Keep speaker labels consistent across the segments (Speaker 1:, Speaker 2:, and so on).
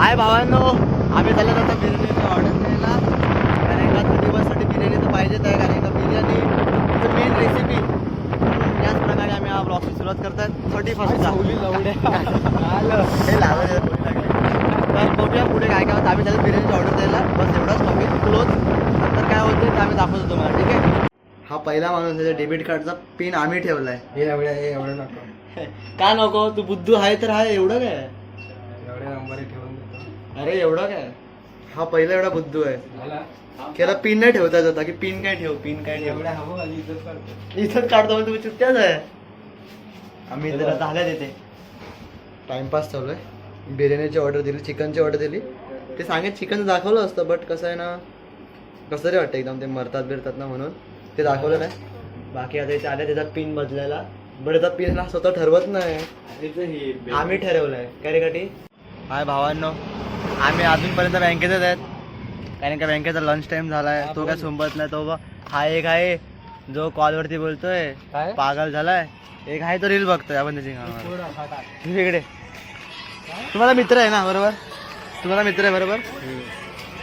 Speaker 1: हाय भावांनो, आम्ही चाललो आता बिर्याणीची ऑर्डर द्यायला. कारण का 2 दिवसासाठी बिर्याणी तर पाहिजेच आहे. कारण का बिर्याणी मेन रेसिपी. याच प्रकारे आम्ही हा ब्लॉगची सुरुवात करतात. 31st हे लावायला तर बघूया पुढे काय काय होतं. आम्ही त्याला बिर्याणीची ऑर्डर द्यायला बस एवढाच टॉपिक क्लोज. नंतर काय होते ते आम्ही दाखवतो तुम्हाला. ठीक आहे. हा पहिला माणूस त्याच्या डेबिट कार्डचा पिन आम्ही ठेवलाय.
Speaker 2: हे एवढं नको.
Speaker 1: का नको? तू बुद्धू आहे तर आहे. एवढं काय
Speaker 2: एवढे नंबर ठेवून देतो.
Speaker 1: अरे एवढं काय. हा पहिला एवढा बुद्धू आहे. त्याला पिन नाही ठेवता होता की पिन काय ठेव पिन काय ठेव.
Speaker 2: एवढ्या हवं आणि इज्जत करतो.
Speaker 1: इथंच काढतो तुम्ही चुकत्याच आहे. आम्ही जरा झाल्या तिथे टाइमपास चालू आहे. बिर्याणीची ऑर्डर दिली, चिकनची ऑर्डर दिली. ते सांगेल चिकन दाखवलं असतं बट कसं आहे ना, कसं तरी वाटतं एकदम. ते मरतात बिरतात ना म्हणून ते दाखवलं नाही. बाकी आता इथे आले त्याचा पिन बदलायला. बट आता पिन हा स्वतः ठरवत नाही, आम्ही ठरवलंय. काय रे काठी. हाय भावांनो, आम्ही अजूनपर्यंत बँकेतच आहेत. कारण का बँकेचा लंच टाइम झालाय. तो काय संपत नाही. तो हा एक आहे जो कॉलवरती बोलतोय पागल झालाय. एक आहे तो रील बघतोय. आपण त्याची इकडे तुम्हाला मित्र आहे ना बरोबर. तुम्हाला मित्र आहे बरोबर.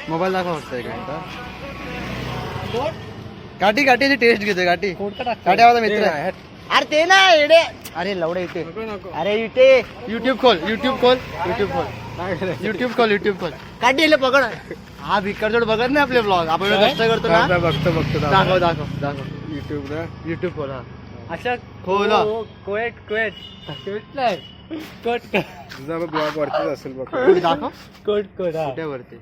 Speaker 1: मोबाईल दाखवा फक्त एक काठी काठीची टेस्ट घेतोय. काठी काठी माझा मित्र आहे. अरे ते ना येडे. अरे लवडे इथे. अरे इथे युट्यूब खोल युट्यूब खोल युट्यूब खोल युट्यूब खोल युट्यूब खोल. काठी येले पकड. हा भिकार जोड बघत नाही आपले ब्लॉग. आपण कष्ट करतो ना.
Speaker 2: बघतो
Speaker 1: दाखव दाखव दाखव
Speaker 2: युट्यूब
Speaker 1: युट्यूब खोल. हा
Speaker 2: अशा
Speaker 1: खोल.
Speaker 2: कोट तुझा ब्लॉग वरतीच असेल बघ.
Speaker 1: दाखव
Speaker 2: कोट
Speaker 1: कुठे वरती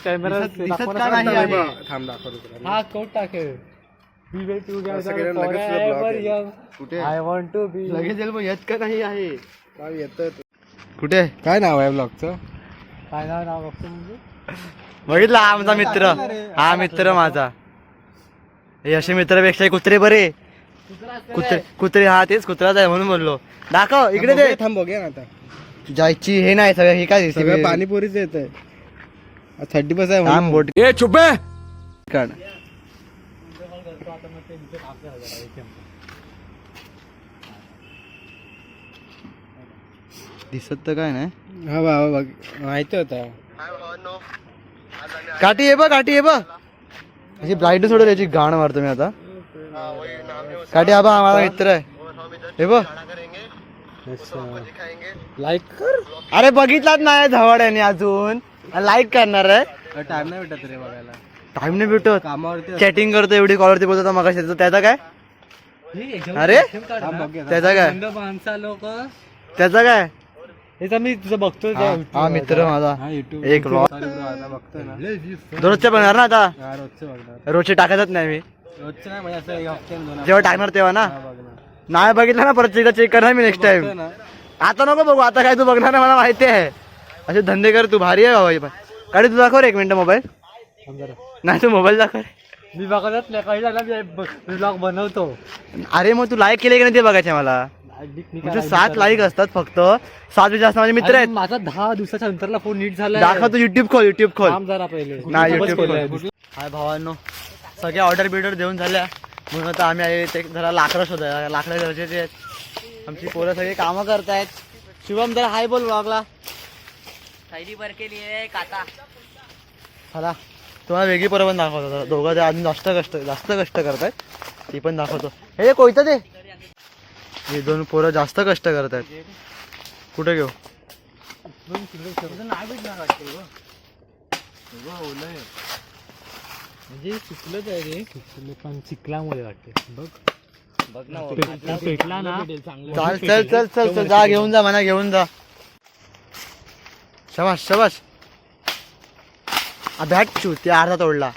Speaker 2: कॅमेरा
Speaker 1: दिसत का नाही आहे?
Speaker 2: थांब दाखवतो तुला.
Speaker 3: हा कोट टाके. We will
Speaker 2: असं
Speaker 3: together
Speaker 2: केलं लगेच तुझं
Speaker 3: forever
Speaker 2: block
Speaker 3: young.
Speaker 1: कुठे
Speaker 3: I want to be.
Speaker 1: लगेच येईल. मग येत का नाही आहे.
Speaker 2: काय येतं
Speaker 1: कुठे
Speaker 2: काय नाव आहे ब्लॉगचं.
Speaker 3: काय नाव बघतो म्हणजे
Speaker 1: बघितला हा आमचा मित्र. हा मित्र माझा. हे असे मित्रापेक्षा कुत्रे बरे. कुत्रे हा तेच कुत्राच आहे म्हणून बोललो. दाखव इकडे दे.
Speaker 2: थांब बघूया ना आता.
Speaker 1: जायची हे नाही सगळं. हे काय
Speaker 2: सगळं पाणीपुरीच येत आहे. 30% आहे
Speaker 1: काम बोट
Speaker 2: ए चुपे
Speaker 1: काढ. दिसत तर काय नाही.
Speaker 2: हा बाबा बघ माहिती होता.
Speaker 1: काठी ये बघ काठी ये बघ. अशी ब्राईट सोडून याची घाण मारतो मी आता. काठी हा बा माझा मित्र आहे. हे बघ
Speaker 3: लाईक कर.
Speaker 1: अरे बघितलाच नाही धवड आहे अजून. लाईक करणार आहे.
Speaker 2: टाइम नाही भेटत रे बघायला.
Speaker 1: टाइम नाही भेटत.
Speaker 2: कामावरती
Speaker 1: चॅटिंग करतो एवढी कॉलवरती बोलतो मग त्याचा काय. अरे त्याचा काय
Speaker 3: माणसा लोक
Speaker 1: त्याचा काय.
Speaker 3: हे मी तुझं बघतो.
Speaker 1: हा मित्र माझा.
Speaker 2: युट्यूब
Speaker 1: एक vlog.
Speaker 2: आता बघतोय ना.
Speaker 1: दररोजच्या बघणार ना आता.
Speaker 2: हा रोजचं बघणार.
Speaker 1: रोजचे टाकतच नाही मी.
Speaker 2: रोजचं नाही म्हणजे असं एक हफ्त्यानं दोन
Speaker 1: जेव्हा टाकणार तेव्हा ना.
Speaker 2: हफ्त्यानं बघणार.
Speaker 1: नाही बघितलं ना परत एकदा चेक करणार मी नेक्स्ट टाइम.
Speaker 2: बघतोय ना.
Speaker 1: आता नको बघू. आता काय तू बघणार ना मला माहिती आहे. असे धंदे कर तू. भारी आहे बाबा. काढी तू दाखव रे 1 मिनिट मोबाईल. नाही तू मोबाईल दाखव.
Speaker 3: मी बघतच नाही. काही झालं मी ब्लॉग बनवतो.
Speaker 1: अरे मग तू लाईक केले की नाही ते बघायचे मला. म्हणजे 7 लाईक असतात फक्त. 7 जास्त माझे मित्र आहेत.
Speaker 3: माझा 10 दिवसाच्या नंतरला फोन नीट झाला.
Speaker 1: दाखव तू युट्यूब खोल युट्यूब खोल.
Speaker 3: काम जरा पहिले
Speaker 1: नाही युट्यूब खोल. हाय भावांनो, सगळे ऑर्डर बिर्डर देऊन झाल्या. म्हणून आता आम्ही आले ते जरा लाकडं शोधायला. लाकडं गरजेचे आहेत. आमची पोरं सगळी कामं करतायत. शुभम जरा हाय बोल ब्लॉगला.
Speaker 4: थैली भर के लिए काटा.
Speaker 1: चला तुम्हाला वेगळी पोरं पण दाखवतो. दोघं ते अजून जास्त कष्ट करतायत. ती पण दाखवतो. हे कोयतं ते. हे 2 पोरं जास्त कष्ट करतायत. कुठे घेऊ.
Speaker 3: म्हणजे चुकलंच आहे रे. चुकलं पण चिखलामुळे वाटते. बघ
Speaker 4: बघ ना
Speaker 3: पेटला ना.
Speaker 1: चाल चल चल चल चल जा घेऊन जा म्हणा. घेऊन जा. शबाश शबाश. बॅट चू ते अर्धा तोडला.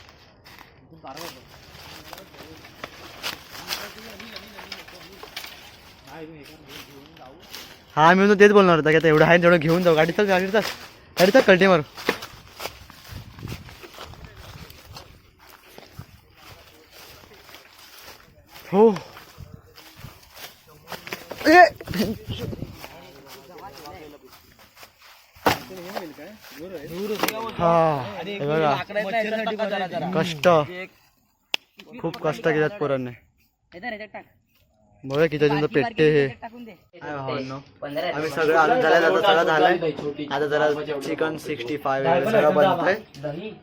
Speaker 1: हा मी तेच बोलणार होता की आता एवढं आहे तेवढं घेऊन जाऊ. गाडी चल गाडी चल कल्टी मारू. हो हा बघा कष्ट खूप कष्ट केल्यात पोरांनी. बघा किती अजून पेट्टे हे काय भावांनो. आम्ही सगळं आणून झालंय, आता सगळं झालंय. आता जरा चिकन 65 वगैरे सगळं बनतंय.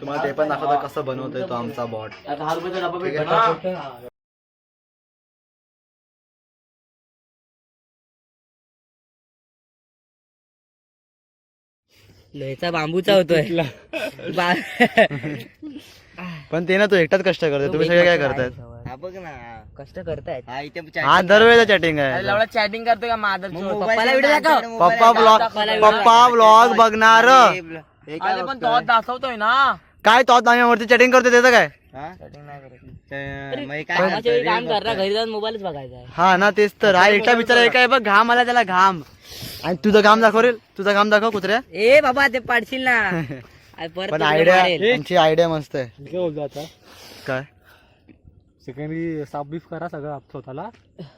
Speaker 1: तुम्हाला ते पण दाखवतो कसं बनवतोय तो आमचा बॉट.
Speaker 4: लोह्याचा बांबूचा होतोय.
Speaker 1: पण ते ना तो एकटाच कष्ट करतोय, तुम्ही सगळे काय करतायत?
Speaker 4: हा बघ ना कष्ट करतायत.
Speaker 1: हा दरवेळेला चॅटिंग आहे.
Speaker 4: चॅटिंग करतोय का माझा पप्पाला व्हिडिओ दाखव.
Speaker 1: पप्पा ब्लॉग बघणार
Speaker 4: पण तो दाखवतोय ना.
Speaker 1: काय तो आम्ही वरती चॅटिंग करतोय त्याचं काय?
Speaker 4: काम कर घरी जाऊन मोबाईलच बघायचा.
Speaker 1: हा ना तेच तर. हा एकटा बिचारा एक आहे बघ, घाम आला त्याला घाम. आणि तुझं घाम दाखव रे, तुझा घाम दाखव कुत्र्या.
Speaker 4: ए बाबा ते पाडशील ना.
Speaker 1: पण आयडिया, आमची आयडिया मस्त आहे.
Speaker 3: काय बोलतो आता
Speaker 1: काय
Speaker 3: सेकंडरी साफ बीफ करा सगळं स्वतःला.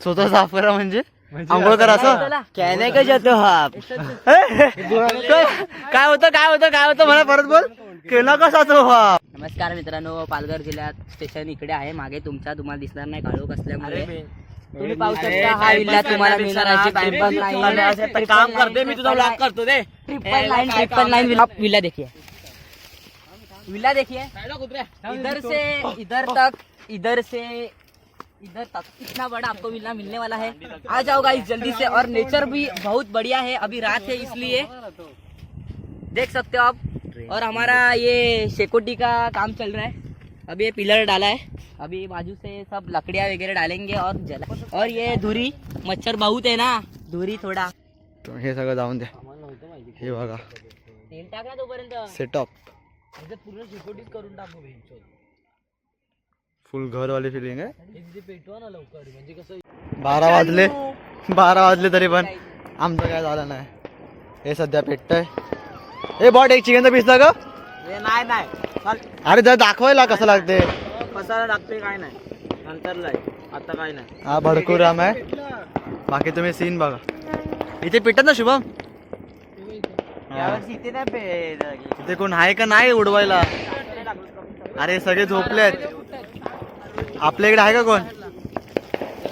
Speaker 1: स्वतः साफ करा म्हणजे आंघोळ करा असं.
Speaker 4: कहने का जातो हा.
Speaker 1: काय होतं काय होतं काय होतं मला परत बोल. केला कसा तो हा.
Speaker 4: नमस्कार मित्रांनो, पालघर जिल्ह्यात स्टेशन इकडे आहे मागे तुमच्या. तुम्हाला दिसणार नाही काळोख असल्यामुळे. तुम्ही पाहू शकता हा विल्ला तुम्हाला मिळणार आहे.
Speaker 2: काम करते मी, तुझा ब्लॉग करतो ते.
Speaker 4: ट्रिपल लाइन विला देखिए, विला देखिए. इधर से इधर तक इतना बड़ा आपको विला मिलने वाला है. आ जाओ गाइस जल्दी से. और नेचर भी बहुत बढ़िया है. अभी रात है इसलिए देख सकते हो आप. और हमारा ये शेकोटी का काम चल रहा है. अभी ये पिलर डाला है. अभी बाजू से सब लकड़ियाँ वगैरह डालेंगे और जला. और ये धुरी मच्छर बहुत है ना, धुरी थोड़ा.
Speaker 1: हे सगळं जाऊन द्या. हे बघा
Speaker 4: तेल टाक ना तोपर्यंत.
Speaker 1: सेटअप
Speaker 4: पूर्ण शेकोटीच करून टाकू.
Speaker 1: फुल घरवाली फिलिंग आहे.
Speaker 4: पेटवा ना लवकर, म्हणजे कसं
Speaker 1: 12 वाजले तरी पण आमचं काय झालं नाही. हे सध्या पेटतंय. हे बॉट एक चिकनचा पीस लाग.
Speaker 2: नाही
Speaker 1: अरे जर दाखवायला कसं लागते.
Speaker 2: मसाला लागतोय काय नाही, नंतरला आता काय नाही.
Speaker 1: हा भडकुराम आहे. बाकी तुम्ही सीन बघा. इथे पेटत ना शुभम.
Speaker 2: इथे नाही
Speaker 1: इथे कोण आहे का नाही उडवायला. अरे सगळे झोपलेत. आपल्या इकडे आहे का कोण?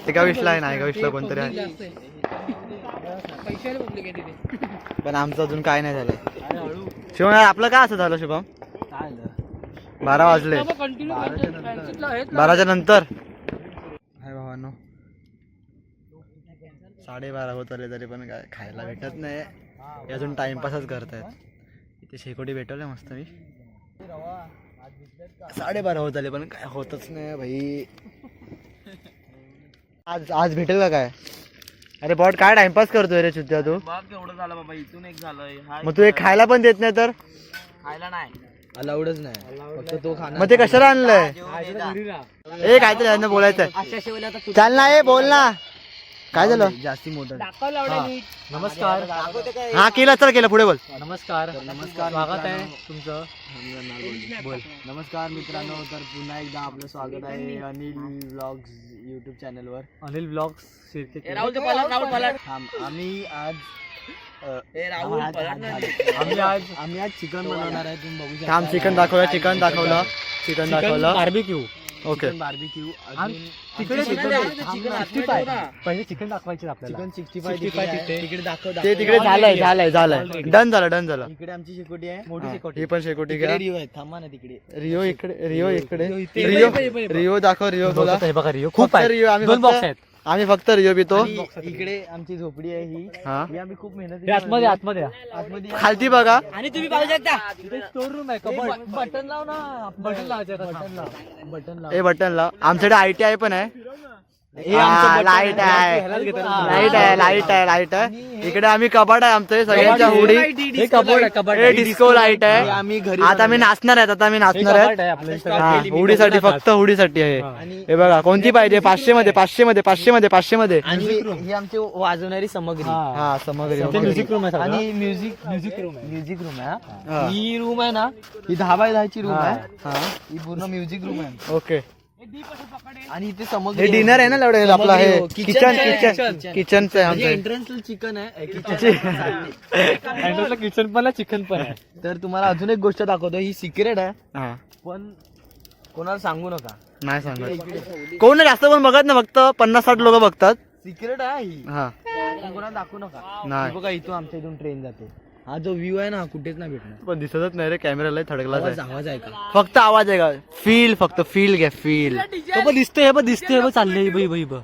Speaker 1: ते गाविसला आहे, नाही गाविसला कोणतरी आहे. पण आमचं अजून काय नाही झालं. शिवम आपलं काय असं झालं शुभम? 12 वाजले. 12च्या नंतर हाय भावांनो. 12:30 होत आले तरी पण काय खायला भेटत नाही. हे अजून टाइमपासच करतायत. इथे शेकोटी भेटवले मस्त. मी 12:30 होत आले पण काय होतच नाही भाई. आज भेटेल का काय? अरे बॉट काय टाइमपास करतोय रे सुद्धा तू.
Speaker 2: केवढं झालं बाबा, इथून एक झालंय.
Speaker 1: मग तू एक खायला पण देत नाही तर.
Speaker 2: खायला नाही अलाउडच नाही, फक्त तो खाणार.
Speaker 1: मग ते कशाला आणलंय? ए काहीतरी यांना बोलायचंय. चाल ना ए बोल ना. काय झालं?
Speaker 2: जास्ती मोठं.
Speaker 3: नमस्कार.
Speaker 1: हा केला चल केलं पुढे बोल.
Speaker 3: नमस्कार. स्वागत आहे तुमचं.
Speaker 2: बोल. नमस्कार मित्रांनो, तर पुन्हा एकदा आपलं स्वागत आहे अनिल ब्लॉग्स युट्यूब चॅनलवर.
Speaker 3: अनिल ब्लॉग्स शिरके.
Speaker 2: आम्ही आज चिकन बनवणार आहे. तुम्ही बघू शकता.
Speaker 1: थांब चिकन दाखवलं. चिकन दाखवलं.
Speaker 3: बार्बेक्यू.
Speaker 1: ओके.
Speaker 2: बार्बिक्यू.
Speaker 3: तिकडे पहिले चिकन दाखवायचे आपल्याला.
Speaker 2: चिकन 65 तिकडे दाखव.
Speaker 1: ते तिकडे झालंय. डन झालं.
Speaker 2: इकडे आमची शेकोटी आहे,
Speaker 3: मोठी शेकोटी.
Speaker 1: ही पण शेकोटी घ्या.
Speaker 2: रिओ आहे. थांबा ना तिकडे.
Speaker 1: रिओ इकडे.
Speaker 3: रिओ.
Speaker 1: रिओ दाखव. रिओ बोला.
Speaker 3: हे बघा रिओ
Speaker 1: खूप
Speaker 3: खूप आहे.
Speaker 1: रिओ.
Speaker 3: दोन बॉक्स आहेत.
Speaker 1: आम्ही फक्त रिओ पितो.
Speaker 2: आणि इकडे आमची झोपडी आहे ही.
Speaker 1: हा
Speaker 2: ही आम्ही खूप मेहनत
Speaker 3: हे आतमध्ये
Speaker 2: आतमध्ये
Speaker 1: खालती बघा.
Speaker 4: आणि तुम्ही पाहू शकता
Speaker 3: स्टोर रूम आहे. कबड. बटन लाव ना. बटन लावायचं.
Speaker 2: बटन लाव.
Speaker 1: ए बटन लाव. आमच्याकडे ITI पण आहे. लाईट आहे. इकडे आम्ही कबाड आहे आमचं. सगळ्यांच्या हुडी.
Speaker 3: हे कबड आहे. कबड
Speaker 1: हे डिस्को लाईट आहे.
Speaker 2: आम्ही घरी
Speaker 1: आता आम्ही नाचणार आहेत.
Speaker 3: आहे आपल्या.
Speaker 1: हा हुडीसाठी, फक्त हुडीसाठी आहे. हे बघा कोणती पाहिजे? 500 मध्ये.
Speaker 2: आणि ही आमची वाजवणारी सामग्री.
Speaker 1: हा समग्री.
Speaker 3: म्युझिक रूम आहे.
Speaker 2: आणि म्युझिक रूम आहे. ही रूम आहे ना, ही 10 बाय 10 ची रूम आहे. ही पूर्ण म्युझिक रूम आहे.
Speaker 1: ओके.
Speaker 2: आणि इथे
Speaker 1: हे
Speaker 2: समग्री
Speaker 1: डिनर आहे ना लवडे आपला. हे
Speaker 2: किचन
Speaker 1: किचनचं आहे आमचं.
Speaker 2: एंट्रन्सला चिकन आहे.
Speaker 3: किचन पण आहे, चिकन पण आहे.
Speaker 2: तर तुम्हाला अजून एक गोष्ट दाखवतो. ही सिक्रेट आहे,
Speaker 1: हा
Speaker 2: पण कोणाला सांगू नका.
Speaker 1: नाही सांगत. कोण जास्त पण बघत ना, फक्त 50-60 लोक बघतात.
Speaker 2: सिक्रेट आहे ही
Speaker 1: हा
Speaker 2: कोणाला दाखवू नका
Speaker 1: नाही
Speaker 2: बघा इथून आमच्या इथून ट्रेन जाते हा जो व्ह्यू आहे ना कुठेच नाही भेटणार
Speaker 1: पण दिसतच नाही रे कॅमेराला थडकलाच आहे
Speaker 2: आवाज आहे का
Speaker 1: फक्त आवाज आहे का फील फक्त फील घ्या फील
Speaker 3: तो पण दिसतोय बघ दिसतोय बघ चाललंय बाई बाई बघ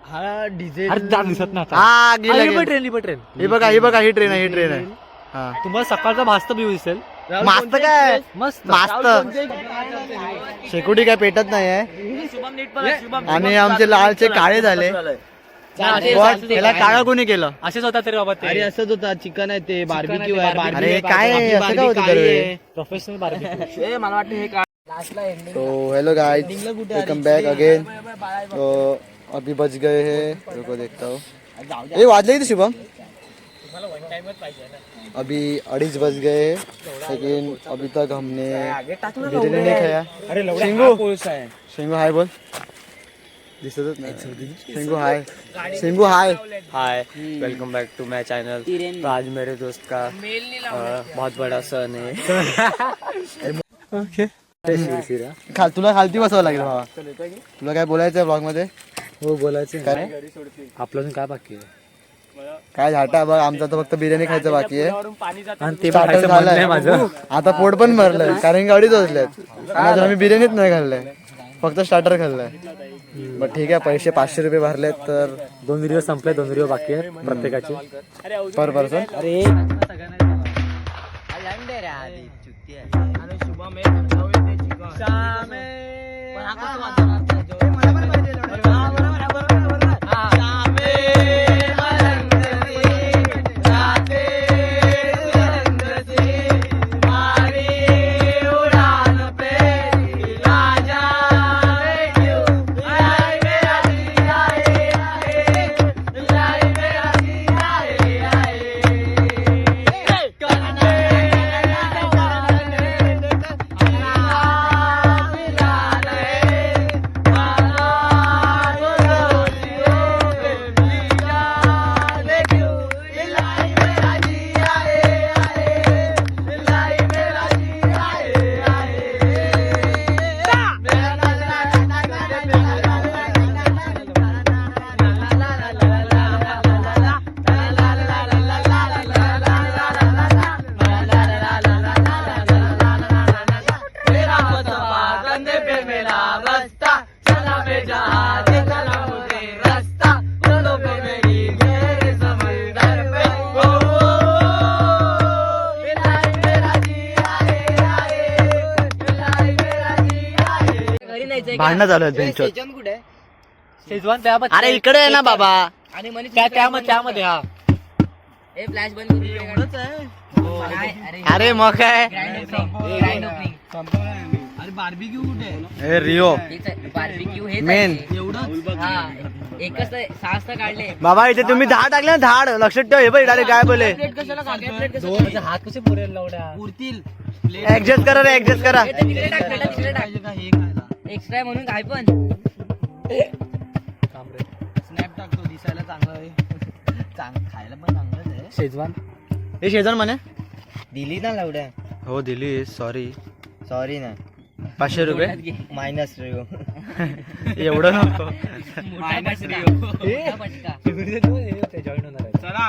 Speaker 2: हा डिझेल
Speaker 3: अरे जा दिसत नाही आता.
Speaker 1: हा गेला,
Speaker 3: ही
Speaker 1: गेला.
Speaker 3: बघ ट्रेन ही बघ ट्रेन
Speaker 1: हे बघा ही बघा ही ट्रेन आहे ही ट्रेन आहे हा
Speaker 3: तुम्हाला सकाळचा भास्त व्यू दिसेल
Speaker 1: मस्त काय
Speaker 3: मस्त
Speaker 1: मस्त शेकोटी काय पेटत नाही आहे आणि आमचे लालचे काळे झाले What? त्याला काळा कोणी केलं
Speaker 3: असेच होता तरी बाबा
Speaker 2: अरे असंच होता चिकन आहे ते बार्बिक्यू आहे
Speaker 1: अरे काय आहे? असं काय होतं दरवेळी?
Speaker 3: प्रोफेशनल बार्बेक्यू
Speaker 4: मला वाटतं हे काय
Speaker 1: तो hello guys welcome back again तो अभी बज गए हैं रुको देखता हूँ ये वाजले किती शुभम अभी 2:30 बज गए हैं लेकिन अभी तक हमने बिरयानी नहीं खाया शिंगू शिंगू हाय बोल दिसतच नाही शिंगू हाय शिंगू hi
Speaker 3: hi welcome back to my channel तो आज मेरे दोस्त का बहुत बड़ा सन है
Speaker 1: तुला खालती बसावं लागेल भावा तुला काय बोलायचं ब्लॉग मध्ये
Speaker 3: हो बोलायचं
Speaker 1: काय
Speaker 3: आपलं काय बाकी आहे
Speaker 1: काय झाटा बघ आमचा तर फक्त बिर्याणी खायचं बाकी आहे
Speaker 3: आणि ते
Speaker 1: Starter
Speaker 3: खायचं मन नाही
Speaker 1: झालंय.
Speaker 3: माझं
Speaker 1: आता पोट पण भरलंय कारण गाडीच वाजल्यात आणि आम्ही बिर्याणीच नाही खाल्लंय फक्त स्टार्टर खाल्लंय बट ठीक आहे पैसे 500 रुपये भरलेत तर
Speaker 3: 2 व्हिडिओ संपले 2 व्हिडिओ बाकी आहेत प्रत्येकाचे
Speaker 1: पर पर्सन
Speaker 3: अरे
Speaker 1: भांडणं चालू आहेत बेंचवर.
Speaker 3: शेजवान त्यामध्ये
Speaker 1: अरे इकडे आहे ना बाबा
Speaker 4: आणि मनीष
Speaker 3: त्यामध्ये हा
Speaker 4: हे फ्लॅश बंद करून एवढंच आहे
Speaker 1: अरे मग काय
Speaker 4: ग्राइंड ओपनिंग
Speaker 2: अरे बार्बिक्यू कुठे आहे
Speaker 1: हे रिओ
Speaker 4: बार्बिक्यू हे
Speaker 1: मेन
Speaker 4: हा एकच 6 काढले
Speaker 1: बाबा इथे तुम्ही 10 टाकले ना 10 लक्षात ठेव हे बघ डायरेक्ट काय बोले
Speaker 4: प्लेट कशाला काढले प्लेट कशाला
Speaker 3: हात कसे पुरेल लावड्या
Speaker 2: पुरतील
Speaker 1: ऍडजस्ट करा रे ऍडजस्ट करा
Speaker 4: तिकडे टाक प्लेट तिकडे टाक
Speaker 2: हे खायला
Speaker 4: एक्स्ट्रा म्हणून काय पण
Speaker 2: स्नॅप टाकतो दिसायला चांगलं आहे खायला पण चांगलंच आहे
Speaker 3: शेजवान
Speaker 1: हे शेजान म्हणे
Speaker 2: दिली ना लावड्या
Speaker 1: हो दिली सॉरी
Speaker 2: सॉरी ना
Speaker 1: 500 रुपये
Speaker 2: मायनस रिओ
Speaker 1: एवढं नको
Speaker 4: मोठा पटका
Speaker 3: जॉईन होणार आहे
Speaker 2: चला